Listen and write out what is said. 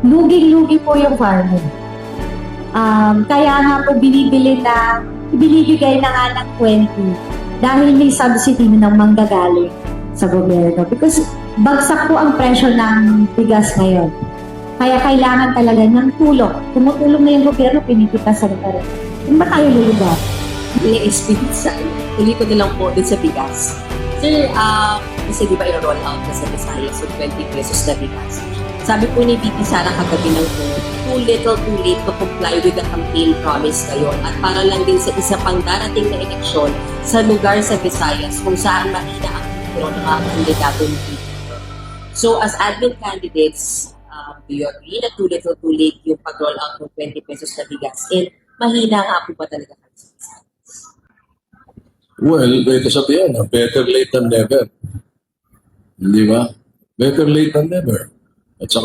luging-lugi po yung farmer. Kaya nga po binibigay na nga ng 20 dahil may subsidy ng manggagaling sa gobyerno. Because bagsak po ang presyo ng bigas ngayon. Kaya kailangan talaga ng tulong. Tumutulong na yung gobyerno, pinipitasan pa rin. Kung ba tayo lulugar? I-estimate sa tuloy ko na lang po din sa bigas. Sir, kasi di ba i-roll out na sa Visayas so 20 pesos na bigas. Sabi po ni VP Sara kagabi ng too little too late to comply with the campaign promise ngayon at para lang din sa isa pang darating na eleksyon sa lugar sa Visayas kung saan mahina ang kontrol ng mga kandidato ni VP. So as admin candidates, do you agree na too little too late yung pag-roll out ng 20 pesos na bigas? And mahina nga po ba talaga kayo sa Visayas? Well, ito sabihin, better late than never. Hindi ba? Better late than never. At saka